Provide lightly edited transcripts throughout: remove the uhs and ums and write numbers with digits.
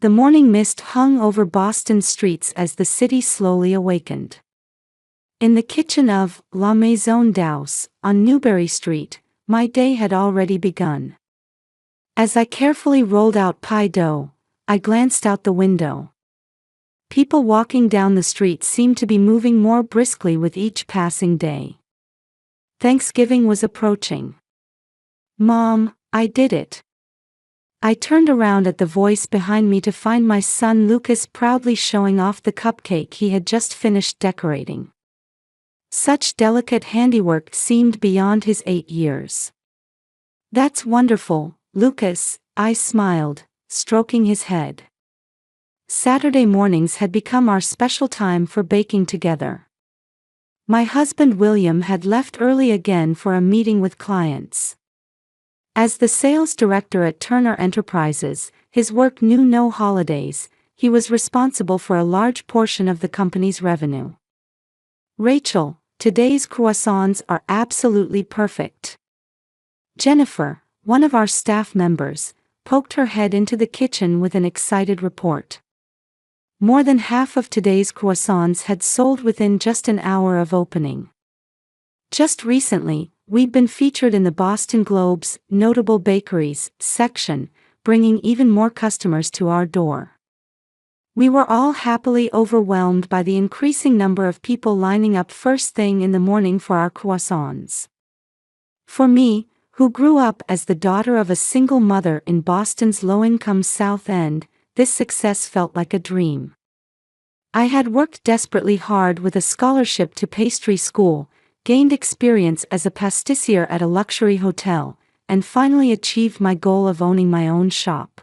The morning mist hung over Boston's streets as the city slowly awakened. In the kitchen of La Maison d'Aus, on Newbury Street, my day had already begun. As I carefully rolled out pie dough, I glanced out the window. People walking down the street seemed to be moving more briskly with each passing day. Thanksgiving was approaching. "Mom, I did it." I turned around at the voice behind me to find my son Lucas proudly showing off the cupcake he had just finished decorating. Such delicate handiwork seemed beyond his 8 years. "That's wonderful, Lucas," I smiled, stroking his head. Saturday mornings had become our special time for baking together. My husband William had left early again for a meeting with clients. As the sales director at Turner Enterprises, his work knew no holidays. He was responsible for a large portion of the company's revenue. "Rachel, today's croissants are absolutely perfect." Jennifer, one of our staff members, poked her head into the kitchen with an excited report. More than half of today's croissants had sold within just an hour of opening. Just recently, we'd been featured in the Boston Globe's Notable Bakeries section, bringing even more customers to our door. We were all happily overwhelmed by the increasing number of people lining up first thing in the morning for our croissants. For me, who grew up as the daughter of a single mother in Boston's low-income South End, this success felt like a dream. I had worked desperately hard with a scholarship to pastry school, gained experience as a pâtissier at a luxury hotel, and finally achieved my goal of owning my own shop.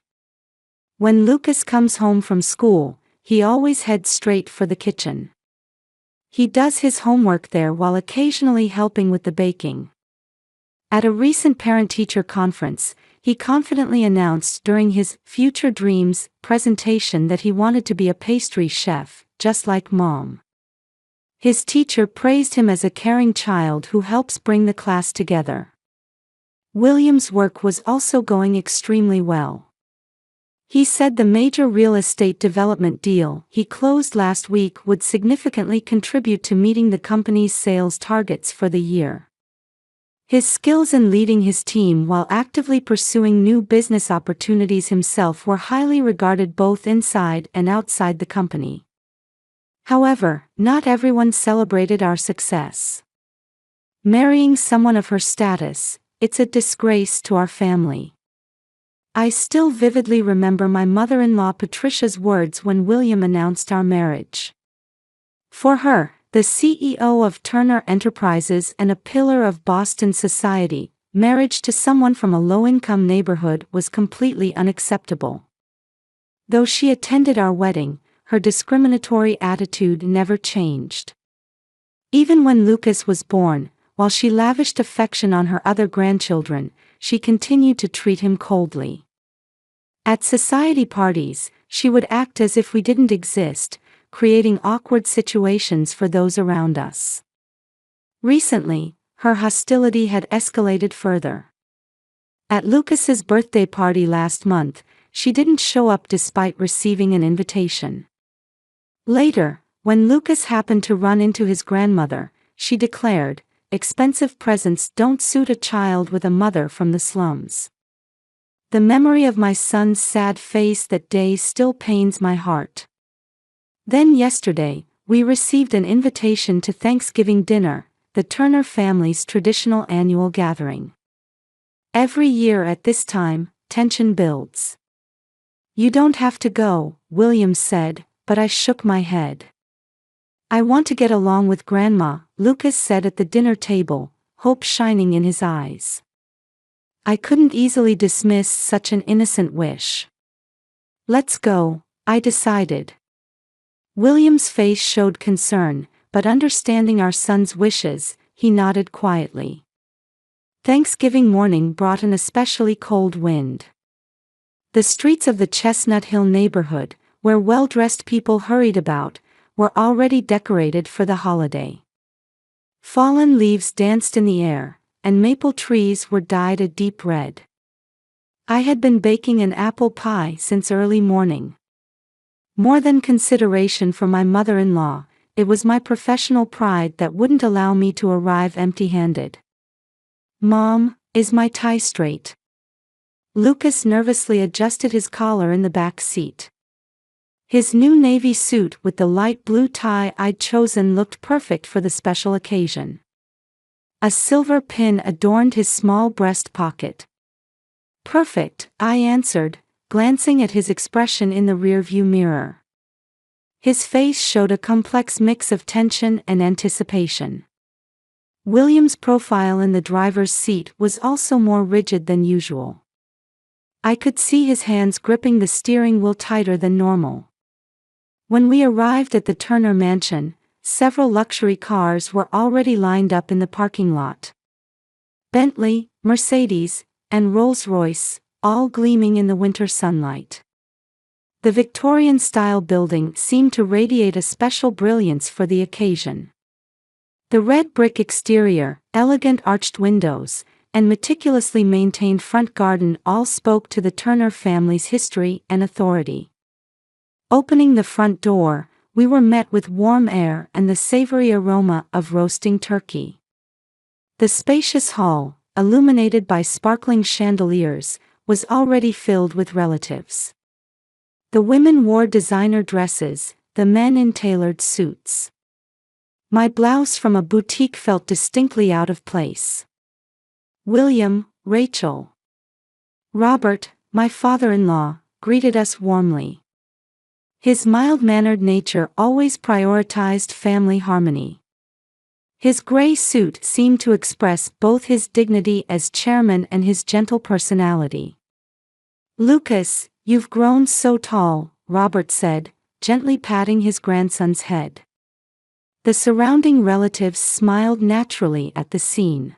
When Lucas comes home from school, he always heads straight for the kitchen. He does his homework there while occasionally helping with the baking. At a recent parent-teacher conference, he confidently announced during his Future Dreams presentation that he wanted to be a pastry chef, just like Mom. His teacher praised him as a caring child who helps bring the class together. William's work was also going extremely well. He said the major real estate development deal he closed last week would significantly contribute to meeting the company's sales targets for the year. His skills in leading his team while actively pursuing new business opportunities himself were highly regarded both inside and outside the company. However, not everyone celebrated our success. "Marrying someone of her status, it's a disgrace to our family." I still vividly remember my mother-in-law Patricia's words when William announced our marriage. For her, the CEO of Turner Enterprises and a pillar of Boston society, marriage to someone from a low-income neighborhood was completely unacceptable. Though she attended our wedding, her discriminatory attitude never changed. Even when Lucas was born, while she lavished affection on her other grandchildren, she continued to treat him coldly. At society parties, she would act as if we didn't exist, creating awkward situations for those around us. Recently, her hostility had escalated further. At Lucas's birthday party last month, she didn't show up despite receiving an invitation. Later, when Lucas happened to run into his grandmother, she declared, "Expensive presents don't suit a child with a mother from the slums." The memory of my son's sad face that day still pains my heart. Then yesterday, we received an invitation to Thanksgiving dinner, the Turner family's traditional annual gathering. Every year at this time, tension builds. "You don't have to go," William said, but I shook my head. "I want to get along with Grandma," Lucas said at the dinner table, hope shining in his eyes. I couldn't easily dismiss such an innocent wish. "Let's go," I decided. William's face showed concern, but understanding our son's wishes, he nodded quietly. Thanksgiving morning brought an especially cold wind. The streets of the Chestnut Hill neighborhood, where well-dressed people hurried about, were already decorated for the holiday. Fallen leaves danced in the air, and maple trees were dyed a deep red. I had been baking an apple pie since early morning. More than consideration for my mother-in-law, it was my professional pride that wouldn't allow me to arrive empty-handed. "Mom, is my tie straight?" Lucas nervously adjusted his collar in the back seat. His new navy suit with the light blue tie I'd chosen looked perfect for the special occasion. A silver pin adorned his small breast pocket. "Perfect," I answered, glancing at his expression in the rearview mirror. His face showed a complex mix of tension and anticipation. William's profile in the driver's seat was also more rigid than usual. I could see his hands gripping the steering wheel tighter than normal. When we arrived at the Turner mansion, several luxury cars were already lined up in the parking lot. Bentley, Mercedes, and Rolls-Royce, all gleaming in the winter sunlight. The Victorian-style building seemed to radiate a special brilliance for the occasion. The red brick exterior, elegant arched windows, and meticulously maintained front garden all spoke to the Turner family's history and authority. Opening the front door, we were met with warm air and the savory aroma of roasting turkey. The spacious hall, illuminated by sparkling chandeliers, was already filled with relatives. The women wore designer dresses, the men in tailored suits. My blouse from a boutique felt distinctly out of place. William, Rachel, Robert, my father-in-law, greeted us warmly. His mild-mannered nature always prioritized family harmony. His gray suit seemed to express both his dignity as chairman and his gentle personality. "Lucas, you've grown so tall," Robert said, gently patting his grandson's head. The surrounding relatives smiled naturally at the scene.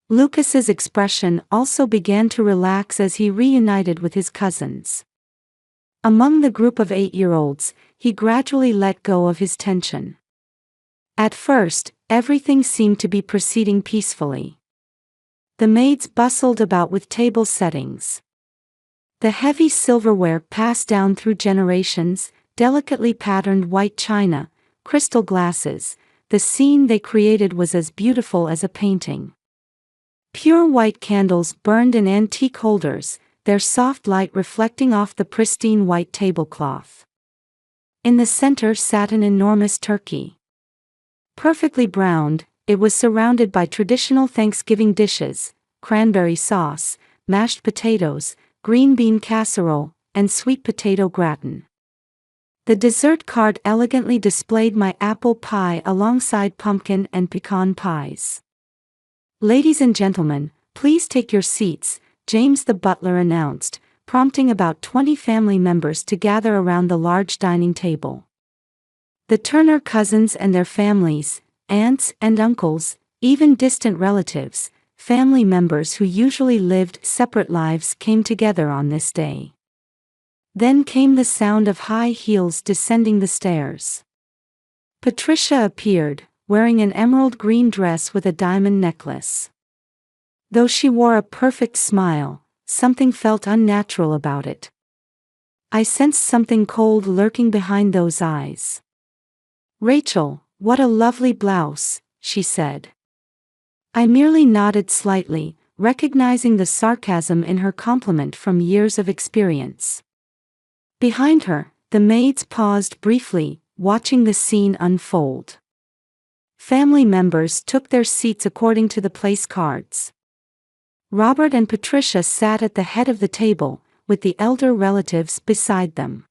Lucas's expression also began to relax as he reunited with his cousins. Among the group of 8-year-olds, he gradually let go of his tension. At first, everything seemed to be proceeding peacefully. The maids bustled about with table settings. The heavy silverware passed down through generations, delicately patterned white china, crystal glasses. The scene they created was as beautiful as a painting. Pure white candles burned in antique holders, their soft light reflecting off the pristine white tablecloth. In the center sat an enormous turkey. Perfectly browned, it was surrounded by traditional Thanksgiving dishes: cranberry sauce, mashed potatoes, green bean casserole, and sweet potato gratin. The dessert cart elegantly displayed my apple pie alongside pumpkin and pecan pies. "Ladies and gentlemen, please take your seats," James the butler announced, prompting about 20 family members to gather around the large dining table. The Turner cousins and their families, aunts and uncles, even distant relatives, family members who usually lived separate lives came together on this day. Then came the sound of high heels descending the stairs. Patricia appeared, wearing an emerald green dress with a diamond necklace. Though she wore a perfect smile, something felt unnatural about it. I sensed something cold lurking behind those eyes. "Rachel, what a lovely blouse," she said. I merely nodded slightly, recognizing the sarcasm in her compliment from years of experience. Behind her, the maids paused briefly, watching the scene unfold. Family members took their seats according to the place cards. Robert and Patricia sat at the head of the table, with the elder relatives beside them.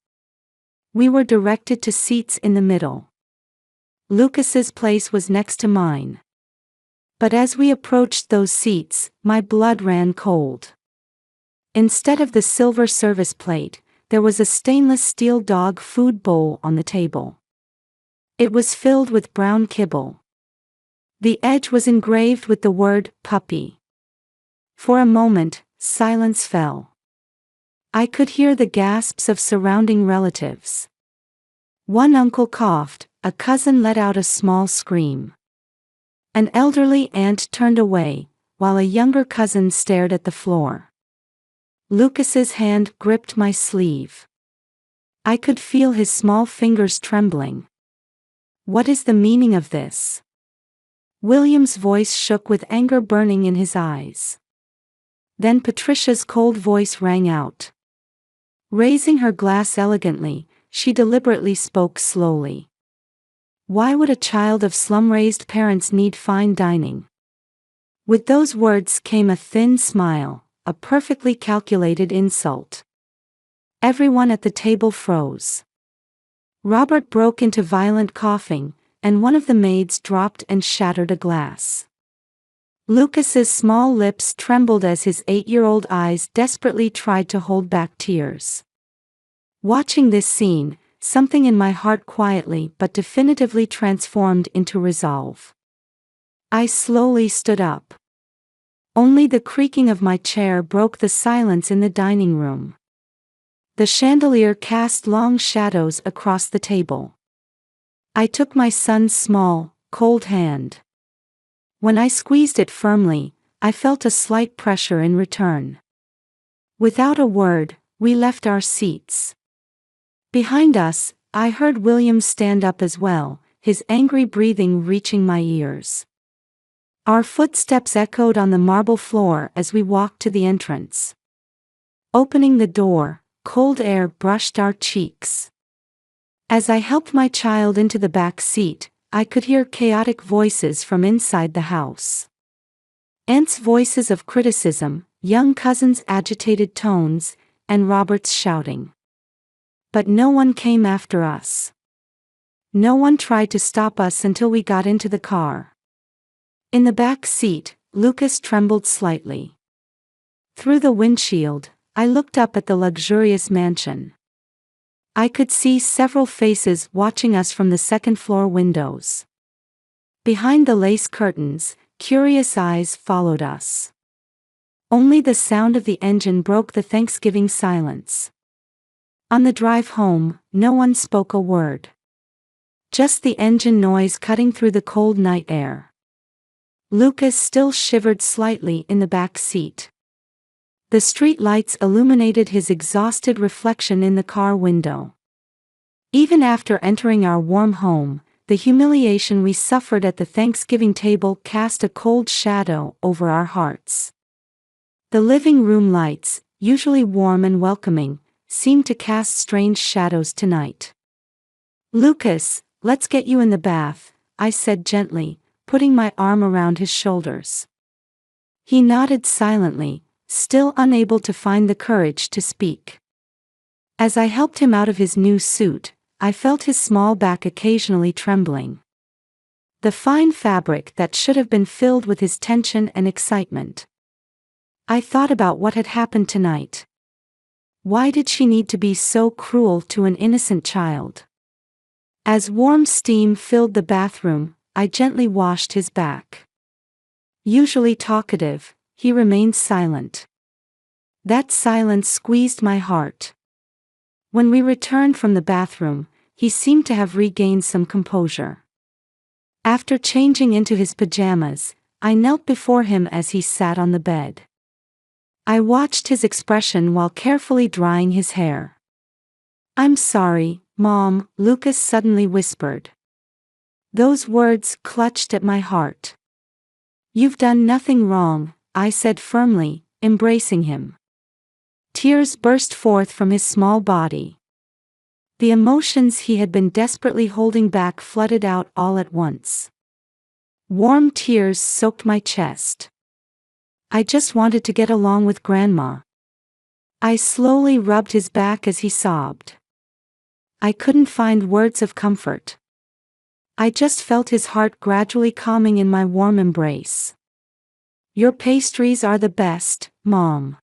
We were directed to seats in the middle. Lucas's place was next to mine. But as we approached those seats, my blood ran cold. Instead of the silver service plate, there was a stainless steel dog food bowl on the table. It was filled with brown kibble. The edge was engraved with the word "puppy." For a moment, silence fell. I could hear the gasps of surrounding relatives. One uncle coughed, a cousin let out a small scream. An elderly aunt turned away, while a younger cousin stared at the floor. Lucas's hand gripped my sleeve. I could feel his small fingers trembling. What is the meaning of this? William's voice shook with anger burning in his eyes. Then Patricia's cold voice rang out. Raising her glass elegantly, she deliberately spoke slowly. Why would a child of slum-raised parents need fine dining? With those words came a thin smile, a perfectly calculated insult. Everyone at the table froze. Robert broke into violent coughing, and one of the maids dropped and shattered a glass. Lucas's small lips trembled as his 8-year-old eyes desperately tried to hold back tears. Watching this scene, something in my heart quietly but definitively transformed into resolve. I slowly stood up. Only the creaking of my chair broke the silence in the dining room. The chandelier cast long shadows across the table. I took my son's small, cold hand. When I squeezed it firmly, I felt a slight pressure in return. Without a word, we left our seats. Behind us, I heard William stand up as well, his angry breathing reaching my ears. Our footsteps echoed on the marble floor as we walked to the entrance. Opening the door, cold air brushed our cheeks. As I helped my child into the back seat, I could hear chaotic voices from inside the house. Aunt's voices of criticism, young cousins' agitated tones, and Robert's shouting. But no one came after us. No one tried to stop us until we got into the car. In the back seat, Lucas trembled slightly. Through the windshield, I looked up at the luxurious mansion. I could see several faces watching us from the second-floor windows. Behind the lace curtains, curious eyes followed us. Only the sound of the engine broke the Thanksgiving silence. On the drive home, no one spoke a word. Just the engine noise cutting through the cold night air. Lucas still shivered slightly in the back seat. The street lights illuminated his exhausted reflection in the car window. Even after entering our warm home, the humiliation we suffered at the Thanksgiving table cast a cold shadow over our hearts. The living room lights, usually warm and welcoming, seemed to cast strange shadows tonight. Lucas, let's get you in the bath, I said gently, putting my arm around his shoulders. He nodded silently, still unable to find the courage to speak. As I helped him out of his new suit, I felt his small back occasionally trembling. The fine fabric that should have been filled with his tension and excitement. I thought about what had happened tonight. Why did she need to be so cruel to an innocent child? As warm steam filled the bathroom, I gently washed his back. Usually talkative, he remained silent. That silence squeezed my heart. When we returned from the bathroom, he seemed to have regained some composure. After changing into his pajamas, I knelt before him as he sat on the bed. I watched his expression while carefully drying his hair. "I'm sorry, Mom," Lucas suddenly whispered. Those words clutched at my heart. "You've done nothing wrong," I said firmly, embracing him. Tears burst forth from his small body. The emotions he had been desperately holding back flooded out all at once. Warm tears soaked my chest. I just wanted to get along with Grandma. I slowly rubbed his back as he sobbed. I couldn't find words of comfort. I just felt his heart gradually calming in my warm embrace. "Your pastries are the best, Mom."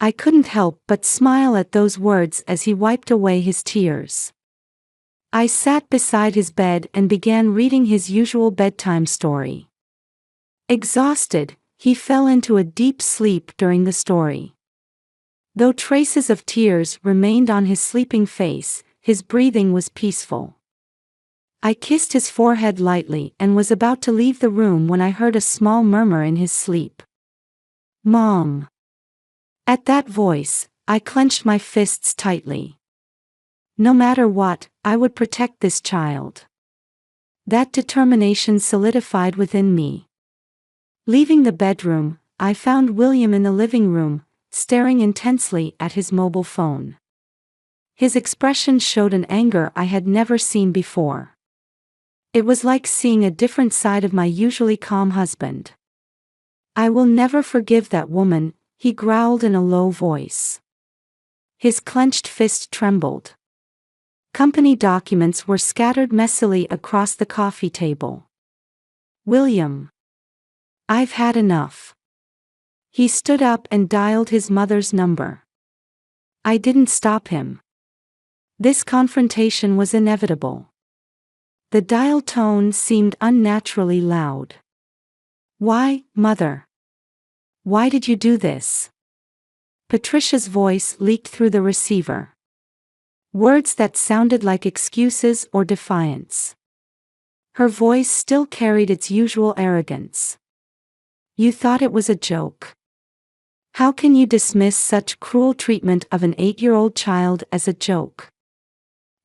I couldn't help but smile at those words as he wiped away his tears. I sat beside his bed and began reading his usual bedtime story. Exhausted, he fell into a deep sleep during the story. Though traces of tears remained on his sleeping face, his breathing was peaceful. I kissed his forehead lightly and was about to leave the room when I heard a small murmur in his sleep. "Mom." At that voice, I clenched my fists tightly. No matter what, I would protect this child. That determination solidified within me. Leaving the bedroom, I found William in the living room, staring intensely at his mobile phone. His expression showed an anger I had never seen before. It was like seeing a different side of my usually calm husband. "I will never forgive that woman," he growled in a low voice. His clenched fist trembled. Company documents were scattered messily across the coffee table. "William, I've had enough." He stood up and dialed his mother's number. I didn't stop him. This confrontation was inevitable. The dial tone seemed unnaturally loud. "Why, Mother? Why did you do this?" Patricia's voice leaked through the receiver. Words that sounded like excuses or defiance. Her voice still carried its usual arrogance. "You thought it was a joke. How can you dismiss such cruel treatment of an 8-year-old child as a joke?"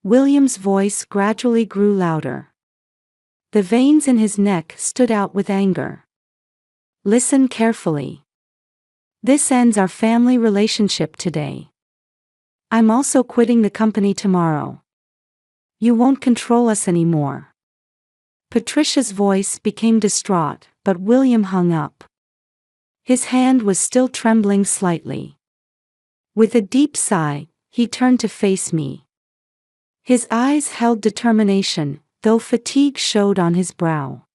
William's voice gradually grew louder. The veins in his neck stood out with anger. "Listen carefully. This ends our family relationship today. I'm also quitting the company tomorrow. You won't control us anymore." Patricia's voice became distraught, but William hung up. His hand was still trembling slightly. With a deep sigh, he turned to face me. His eyes held determination, though fatigue showed on his brow.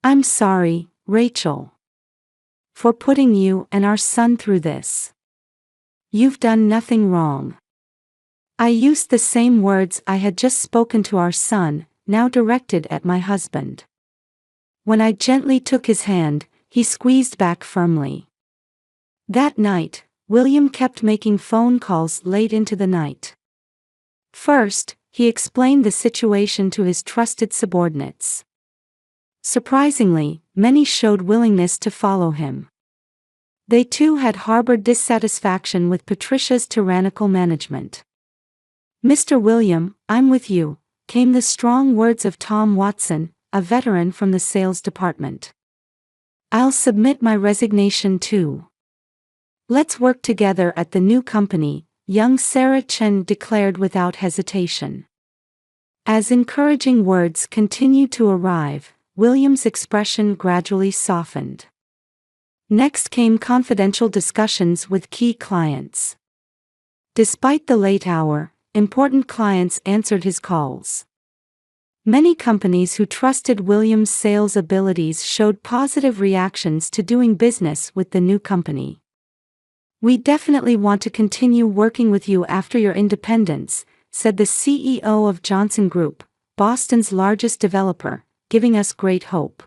"I'm sorry, Rachel, for putting you and our son through this. You've done nothing wrong." I used the same words I had just spoken to our son, now directed at my husband. When I gently took his hand, he squeezed back firmly. That night, William kept making phone calls late into the night. First, he explained the situation to his trusted subordinates. Surprisingly, many showed willingness to follow him. They too had harbored dissatisfaction with Patricia's tyrannical management. "Mr. William, I'm with you," came the strong words of Tom Watson, a veteran from the sales department. "I'll submit my resignation too. Let's work together at the new company," young Sarah Chen declared without hesitation. As encouraging words continued to arrive, William's expression gradually softened. Next came confidential discussions with key clients. Despite the late hour, important clients answered his calls. Many companies who trusted William's sales abilities showed positive reactions to doing business with the new company. "We definitely want to continue working with you after your independence," said the CEO of Johnson Group, Boston's largest developer, giving us great hope.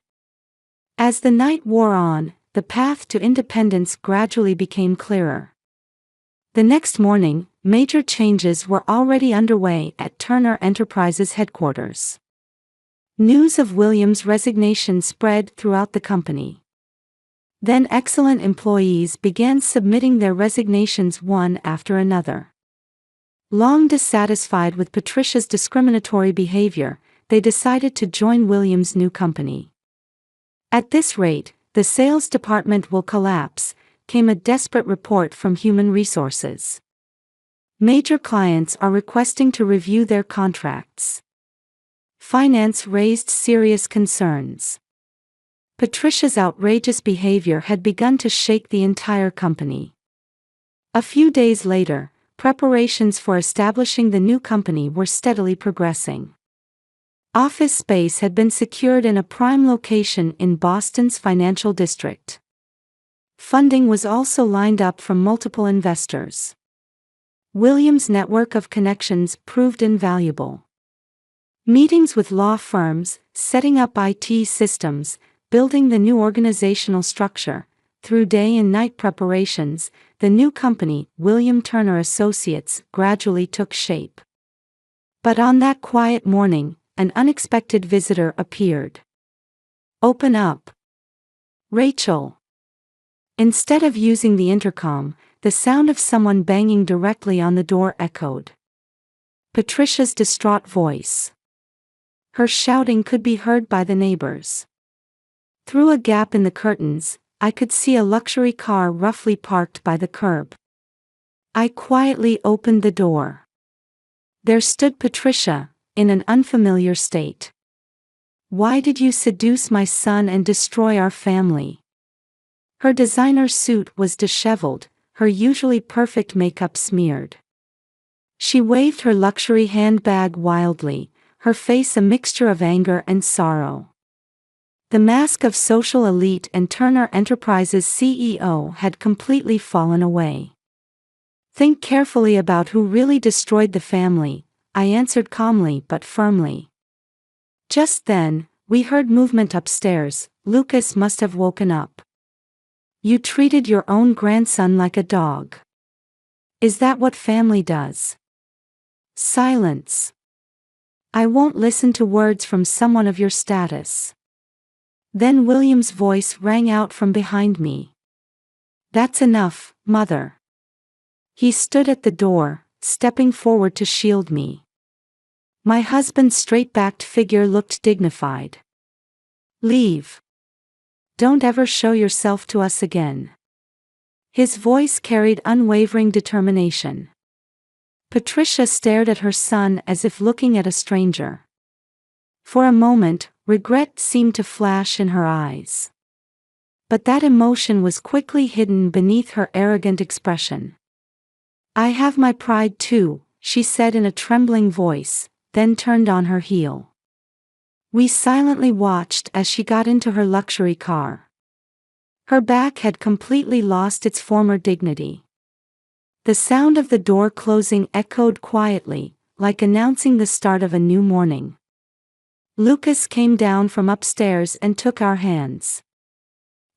As the night wore on, the path to independence gradually became clearer. The next morning, major changes were already underway at Turner Enterprises headquarters. News of William's resignation spread throughout the company. Then excellent employees began submitting their resignations one after another. Long dissatisfied with Patricia's discriminatory behavior, they decided to join William's new company. "At this rate, the sales department will collapse," came a desperate report from Human Resources. "Major clients are requesting to review their contracts." Finance raised serious concerns. Patricia's outrageous behavior had begun to shake the entire company. A few days later, preparations for establishing the new company were steadily progressing. Office space had been secured in a prime location in Boston's financial district. Funding was also lined up from multiple investors. William's network of connections proved invaluable. Meetings with law firms, setting up IT systems, building the new organizational structure, through day and night preparations, the new company, William Turner Associates, gradually took shape. But on that quiet morning, an unexpected visitor appeared. "Open up, Rachel." Instead of using the intercom, the sound of someone banging directly on the door echoed. Patricia's distraught voice. Her shouting could be heard by the neighbors. Through a gap in the curtains, I could see a luxury car roughly parked by the curb. I quietly opened the door. There stood Patricia, in an unfamiliar state. "Why did you seduce my son and destroy our family?" Her designer suit was disheveled, her usually perfect makeup smeared. She waved her luxury handbag wildly, her face a mixture of anger and sorrow. The mask of social elite and Turner Enterprises CEO had completely fallen away. "Think carefully about who really destroyed the family," I answered calmly but firmly. Just then, we heard movement upstairs. Lucas must have woken up. "You treated your own grandson like a dog. Is that what family does?" Silence. "I won't listen to words from someone of your status." Then William's voice rang out from behind me. "That's enough, Mother." He stood at the door, stepping forward to shield me. My husband's straight-backed figure looked dignified. "Leave. Don't ever show yourself to us again." His voice carried unwavering determination. Patricia stared at her son as if looking at a stranger. For a moment, regret seemed to flash in her eyes. But that emotion was quickly hidden beneath her arrogant expression. "I have my pride too," she said in a trembling voice, then turned on her heel. We silently watched as she got into her luxury car. Her back had completely lost its former dignity. The sound of the door closing echoed quietly, like announcing the start of a new morning. Lucas came down from upstairs and took our hands.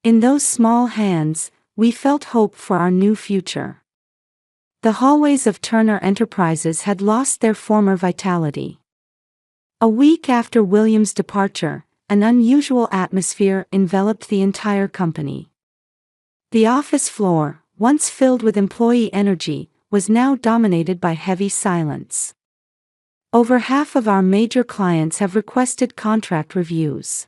In those small hands, we felt hope for our new future. The hallways of Turner Enterprises had lost their former vitality. A week after William's departure, an unusual atmosphere enveloped the entire company. The office floor, once filled with employee energy, was now dominated by heavy silence. Over half of our major clients have requested contract reviews.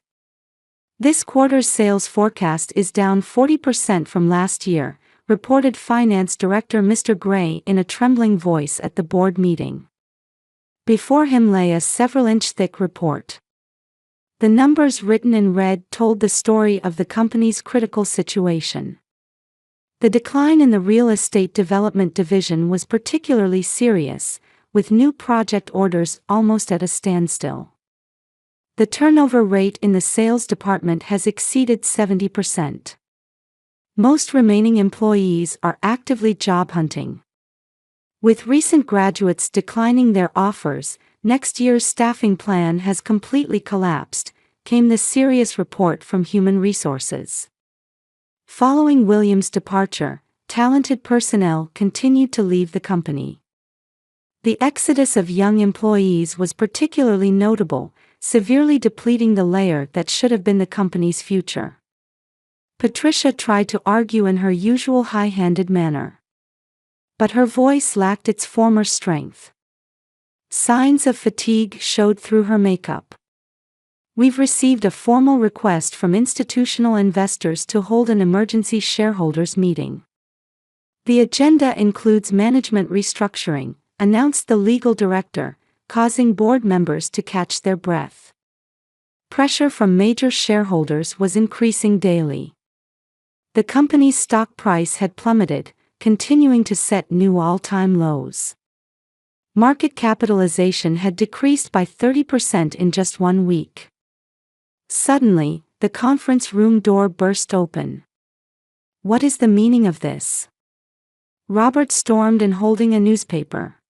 This quarter's sales forecast is down 40% from last year, reported Finance Director Mr. Gray in a trembling voice at the board meeting. Before him lay a several-inch thick report. The numbers written in red told the story of the company's critical situation. The decline in the real estate development division was particularly serious, with new project orders almost at a standstill. The turnover rate in the sales department has exceeded 70%. Most remaining employees are actively job hunting. With recent graduates declining their offers, next year's staffing plan has completely collapsed, came the serious report from Human Resources. Following William's departure, talented personnel continued to leave the company. The exodus of young employees was particularly notable, severely depleting the layer that should have been the company's future. Patricia tried to argue in her usual high-handed manner. But her voice lacked its former strength. Signs of fatigue showed through her makeup. "We've received a formal request from institutional investors to hold an emergency shareholders meeting. The agenda includes management restructuring," announced the legal director, causing board members to catch their breath. Pressure from major shareholders was increasing daily. The company's stock price had plummeted, continuing to set new all-time lows. Market capitalization had decreased by 30% in just 1 week. Suddenly, the conference room door burst open. "What is the meaning of this?" Robert stormed in holding a newspaper.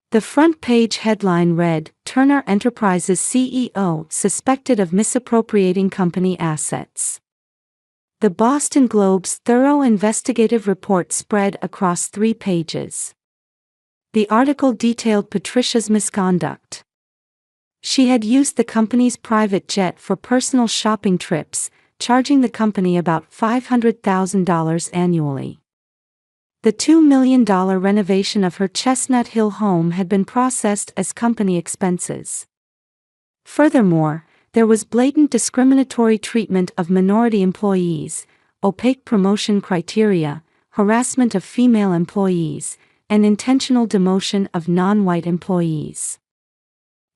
The front page headline read, "Turner Enterprises CEO suspected of misappropriating company assets." The Boston Globe's thorough investigative report spread across 3 pages. The article detailed Patricia's misconduct. She had used the company's private jet for personal shopping trips, charging the company about $500,000 annually. The $2 million renovation of her Chestnut Hill home had been processed as company expenses. Furthermore, there was blatant discriminatory treatment of minority employees, opaque promotion criteria, harassment of female employees, and intentional demotion of non-white employees.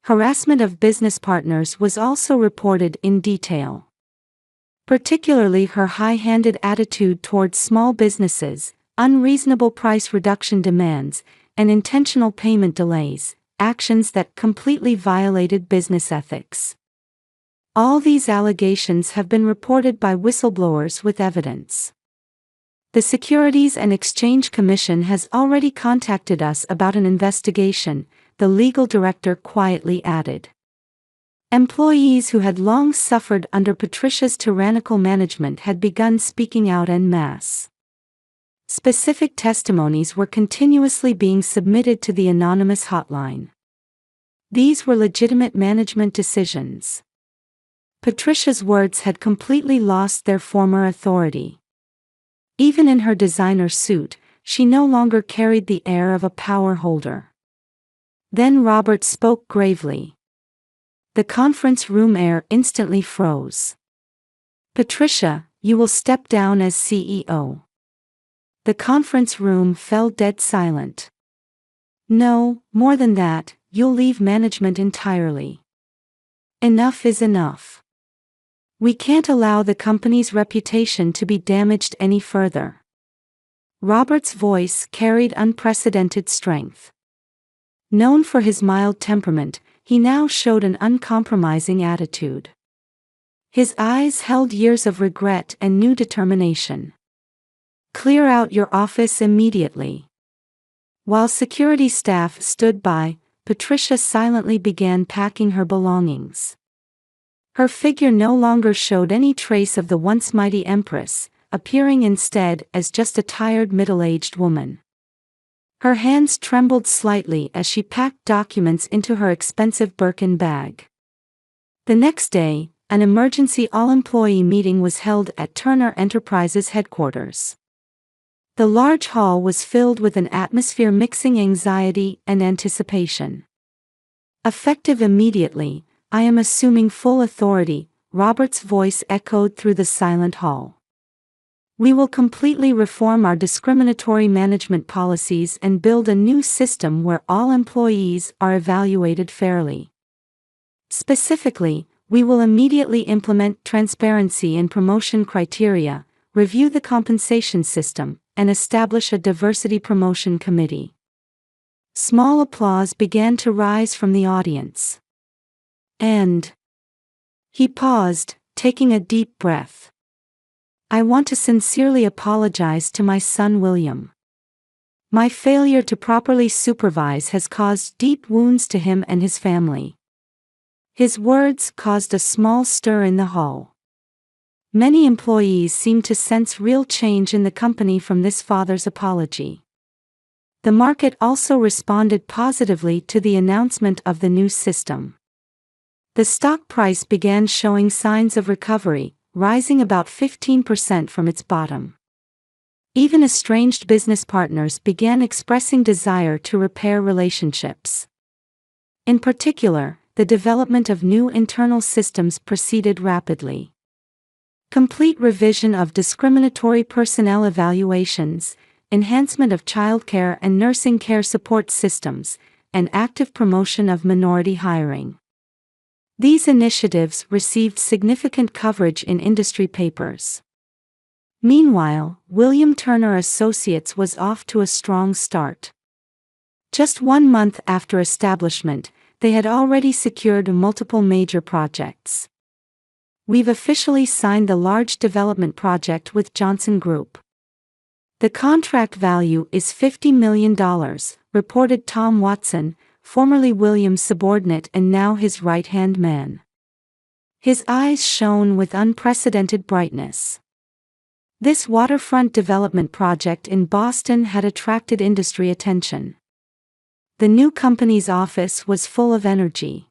Harassment of business partners was also reported in detail. Particularly her high-handed attitude towards small businesses, unreasonable price reduction demands, and intentional payment delays, actions that completely violated business ethics. All these allegations have been reported by whistleblowers with evidence. The Securities and Exchange Commission has already contacted us about an investigation, the legal director quietly added. Employees who had long suffered under Patricia's tyrannical management had begun speaking out en masse. Specific testimonies were continuously being submitted to the anonymous hotline. These were legitimate management decisions. Patricia's words had completely lost their former authority. Even in her designer suit, she no longer carried the air of a power holder. Then Robert spoke gravely. The conference room air instantly froze. "Patricia, you will step down as CEO." The conference room fell dead silent. "No, more than that, you'll leave management entirely. Enough is enough. We can't allow the company's reputation to be damaged any further." Robert's voice carried unprecedented strength. Known for his mild temperament, he now showed an uncompromising attitude. His eyes held years of regret and new determination. "Clear out your office immediately." While security staff stood by, Patricia silently began packing her belongings. Her figure no longer showed any trace of the once mighty empress, appearing instead as just a tired middle-aged woman. Her hands trembled slightly as she packed documents into her expensive Birkin bag. The next day, an emergency all-employee meeting was held at Turner Enterprises headquarters. The large hall was filled with an atmosphere mixing anxiety and anticipation. "Effective immediately, I am assuming full authority," Robert's voice echoed through the silent hall. "We will completely reform our discriminatory management policies and build a new system where all employees are evaluated fairly. Specifically, we will immediately implement transparency in promotion criteria, review the compensation system, and establish a diversity promotion committee." Small applause began to rise from the audience. "And..." He paused, taking a deep breath. "I want to sincerely apologize to my son William. My failure to properly supervise has caused deep wounds to him and his family." His words caused a small stir in the hall. Many employees seemed to sense real change in the company from this father's apology. The market also responded positively to the announcement of the new system. The stock price began showing signs of recovery, rising about 15% from its bottom. Even estranged business partners began expressing desire to repair relationships. In particular, the development of new internal systems proceeded rapidly. Complete revision of discriminatory personnel evaluations, enhancement of childcare and nursing care support systems, and active promotion of minority hiring. These initiatives received significant coverage in industry papers. Meanwhile, William Turner Associates was off to a strong start. Just 1 month after establishment, they had already secured multiple major projects. "We've officially signed the large development project with Johnson Group. The contract value is $50 million, reported Tom Watson, formerly William's subordinate and now his right-hand man. His eyes shone with unprecedented brightness. This waterfront development project in Boston had attracted industry attention. The new company's office was full of energy.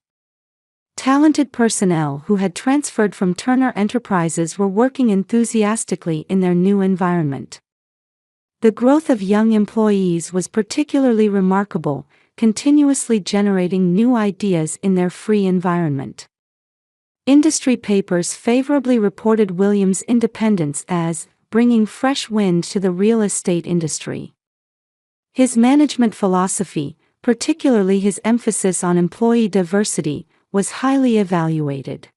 Talented personnel who had transferred from Turner Enterprises were working enthusiastically in their new environment. The growth of young employees was particularly remarkable, continuously generating new ideas in their free environment. Industry papers favorably reported Williams' independence as bringing fresh wind to the real estate industry. His management philosophy, particularly his emphasis on employee diversity, was highly evaluated.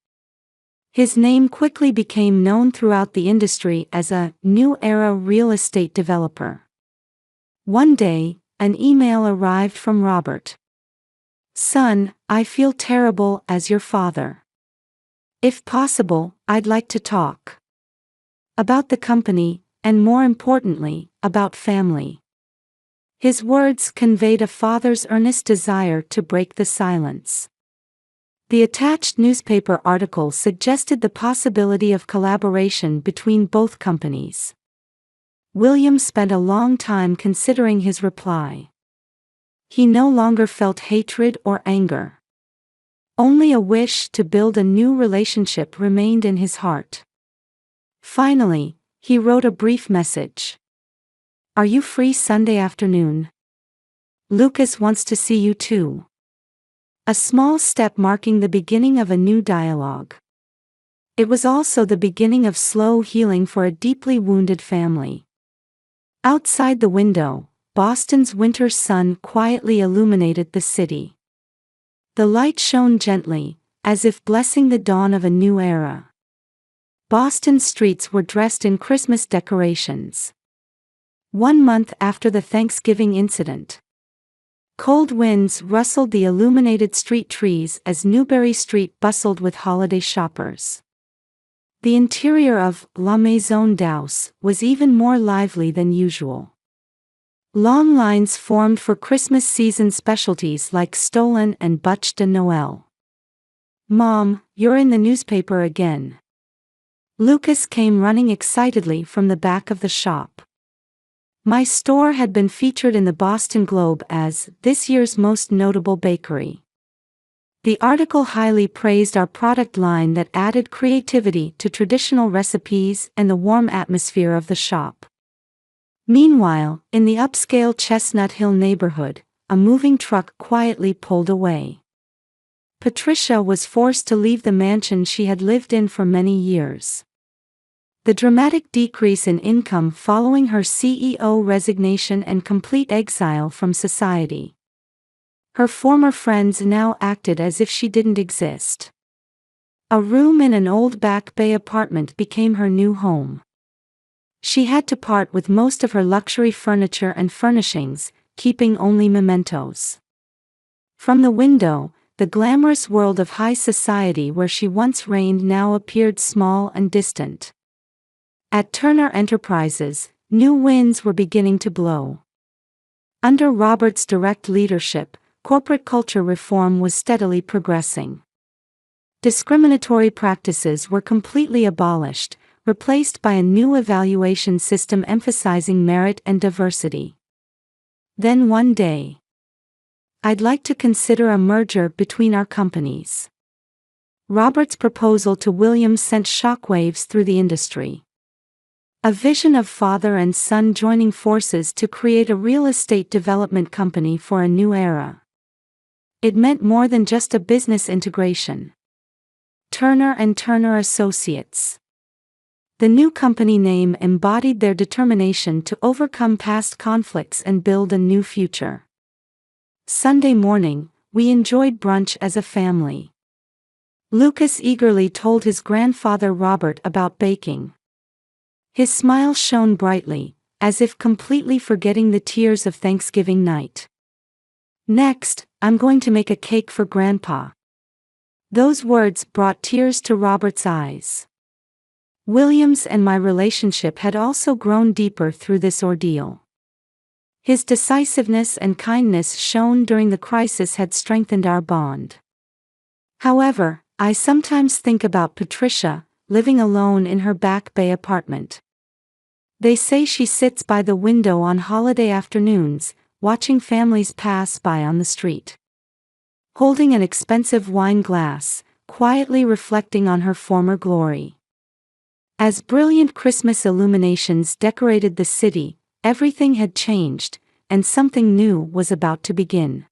His name quickly became known throughout the industry as a new era real estate developer. One day, an email arrived from Robert. "Son, I feel terrible as your father. If possible, I'd like to talk about the company, and more importantly, about family." His words conveyed a father's earnest desire to break the silence. The attached newspaper article suggested the possibility of collaboration between both companies. William spent a long time considering his reply. He no longer felt hatred or anger. Only a wish to build a new relationship remained in his heart. Finally, he wrote a brief message. "Are you free Sunday afternoon? Lucas wants to see you too." A small step marking the beginning of a new dialogue. It was also the beginning of slow healing for a deeply wounded family. Outside the window, Boston's winter sun quietly illuminated the city. The light shone gently, as if blessing the dawn of a new era. Boston's streets were dressed in Christmas decorations. 1 month after the Thanksgiving incident, cold winds rustled the illuminated street trees as Newbury Street bustled with holiday shoppers. The interior of La Maison d'House was even more lively than usual. Long lines formed for Christmas season specialties like Stollen and Bûche de Noël. "Mom, you're in the newspaper again." Lucas came running excitedly from the back of the shop. "My store had been featured in the Boston Globe as this year's most notable bakery." The article highly praised our product line that added creativity to traditional recipes and the warm atmosphere of the shop. Meanwhile, in the upscale Chestnut Hill neighborhood, a moving truck quietly pulled away. Patricia was forced to leave the mansion she had lived in for many years. The dramatic decrease in income following her CEO resignation and complete exile from society. Her former friends now acted as if she didn't exist. A room in an old Back Bay apartment became her new home. She had to part with most of her luxury furniture and furnishings, keeping only mementos. From the window, the glamorous world of high society where she once reigned now appeared small and distant. At Turner Enterprises, new winds were beginning to blow. Under Robert's direct leadership, corporate culture reform was steadily progressing. Discriminatory practices were completely abolished, replaced by a new evaluation system emphasizing merit and diversity. Then one day, "I'd like to consider a merger between our companies." Robert's proposal to Williams sent shockwaves through the industry. A vision of father and son joining forces to create a real estate development company for a new era. It meant more than just a business integration. Turner and Turner Associates. The new company name embodied their determination to overcome past conflicts and build a new future. Sunday morning, we enjoyed brunch as a family. Lucas eagerly told his grandfather Robert about baking. His smile shone brightly, as if completely forgetting the tears of Thanksgiving night. "Next, I'm going to make a cake for Grandpa." Those words brought tears to Robert's eyes. Williams and my relationship had also grown deeper through this ordeal. His decisiveness and kindness shown during the crisis had strengthened our bond. However, I sometimes think about Patricia, living alone in her Back Bay apartment. They say she sits by the window on holiday afternoons, watching families pass by on the street. Holding an expensive wine glass, quietly reflecting on her former glory. As brilliant Christmas illuminations decorated the city, Everything had changed, and something new was about to begin.